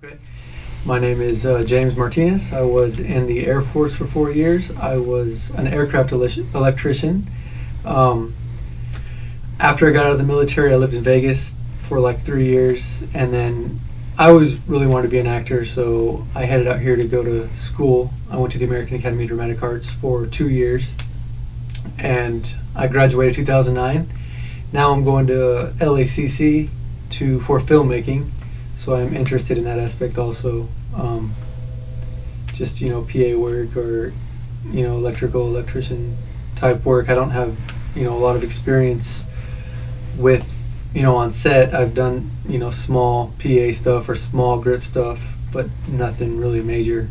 Okay. My name is James Martinez. I was in the Air Force for 4 years. I was an aircraft electrician. Um, After I got out of the military, I lived in Vegas for like 3 years, and then I always really wanted to be an actor, so I headed out here to go to school. I went to the American Academy of Dramatic Arts for 2 years, and I graduated 2009. Now I'm going to LACC for filmmaking, so I'm interested in that aspect also. Just PA work or electrician type work. I don't have a lot of experience with on set. I've done small PA stuff or small grip stuff, but nothing really major.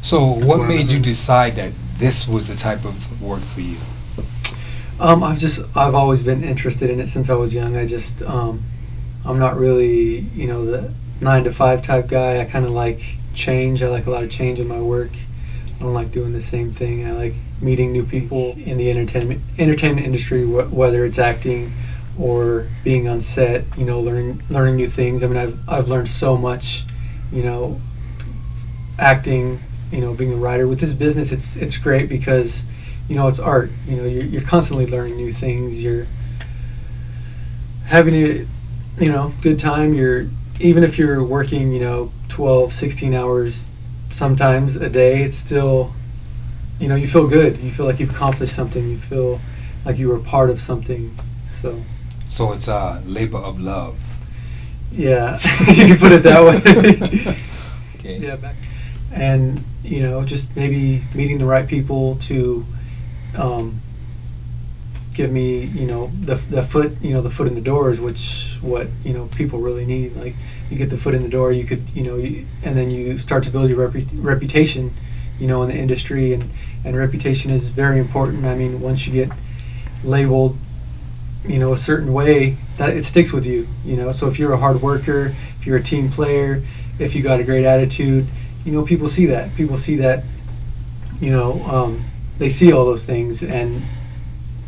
So what made you decide that this was the type of work for you? I've always been interested in it since I was young. I'm not really the 9 to 5 type guy. I kind of like change. I like a lot of change in my work. I don't like doing the same thing. I like meeting new people in the entertainment industry, whether it's acting or being on set. Learning new things. I mean, I've learned so much. Acting. Being a writer with this business, it's great because it's art. You're constantly learning new things. You're having a good time. Even if you're working 12, 16 hours sometimes a day, it's still you feel good. You feel like you've accomplished something. You feel like you were part of something. So it's a labor of love. Yeah, you can put it that way. Okay. Yeah, and just maybe meeting the right people to give me the foot the foot in the door is what people really need. Like, you get the foot in the door, you could and then you start to build your reputation in the industry, and reputation is very important. I mean, once you get labeled a certain way, that it sticks with you. So if you're a hard worker, if you're a team player, if you got a great attitude, people see that. They see all those things, and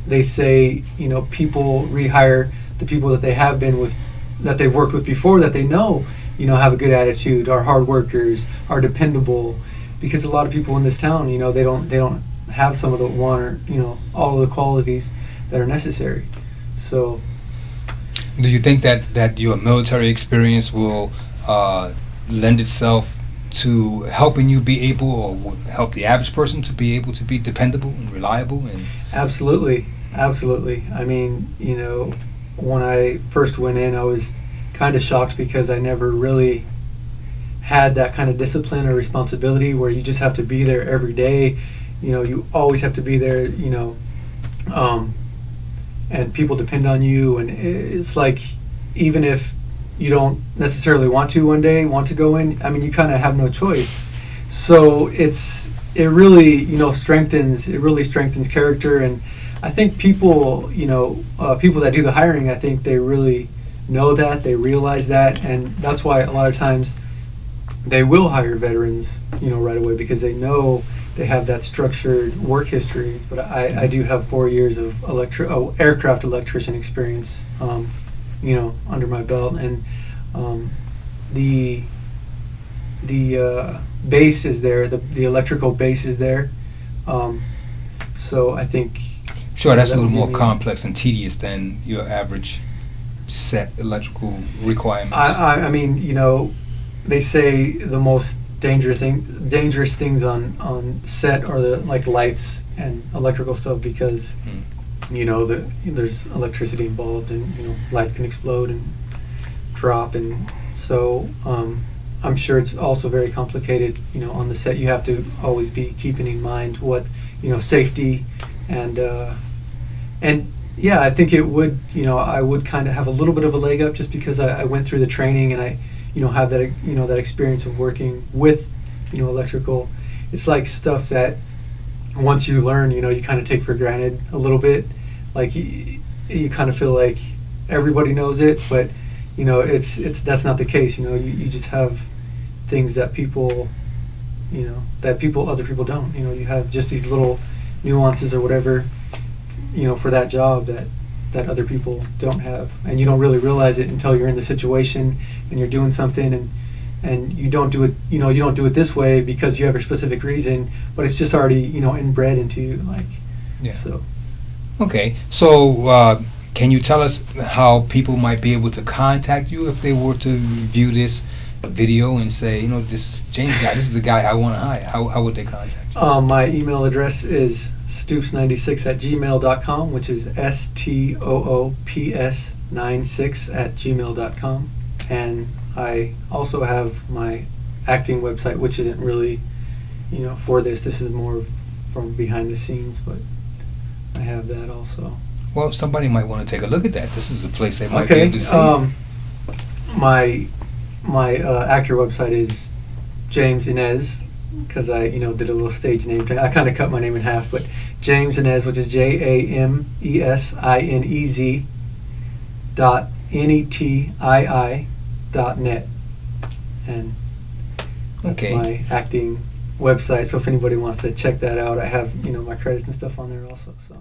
they say people rehire the people that they have been with, that they've worked with before, that they know have a good attitude, are hard workers, are dependable, because a lot of people in this town they don't have some of the one or all of the qualities that are necessary. So do you think that your military experience will lend itself to helping you be able, or would help the average person to be able to be dependable and reliable? And Absolutely. I mean, when I first went in, I was kind of shocked because I never really had that kind of discipline or responsibility where you just have to be there every day. You always have to be there, and people depend on you, and it's like, even if you don't necessarily want to go in, I mean, you kind of have no choice. So it really strengthens character. And I think people people that do the hiring, I think they really know that, they realize that, and that's why a lot of times they will hire veterans right away, because they know they have that structured work history. But I do have 4 years of aircraft electrician experience under my belt, and the base is there, the electrical base is there. So I think sure, that's a little more complex and tedious than your average set electrical requirements. I mean, they say the most dangerous things on set are the lights and electrical stuff, because there's electricity involved, and lights can explode and drop, and so I'm sure it's also very complicated. On the set, you have to always be keeping in mind what safety, and yeah, I think it would I would kind of have a little bit of a leg up, just because I went through the training, and I have that that experience of working with electrical. It's like stuff that once you learn, you kind of take for granted a little bit. Like, you kind of feel like everybody knows it, but it's that's not the case. You just have things that other people don't. You have just these little nuances or whatever, for that job that other people don't have, and you don't really realize it until you're in the situation and you're doing something, and and you don't do it, you don't do it this way because you have a specific reason, but it's just already, inbred into you, like, Yeah. so. Okay, so can you tell us how people might be able to contact you if they were to view this video and say, this is James guy, this is the guy I want to hire? How would they contact you? My email address is stoops96@gmail.com, which is stoops96@gmail.com. And I also have my acting website, which isn't really, for this. This is more from behind the scenes, but I have that also. Well, somebody might want to take a look at that. This is a place they might be able to see. My actor website is James Inez, because I did a little stage name thing. I kind of cut my name in half, but James Inez, which is JAMESINEZ .NETII.net, and that's Okay. my acting website. So if anybody wants to check that out, I have my credits and stuff on there also. So.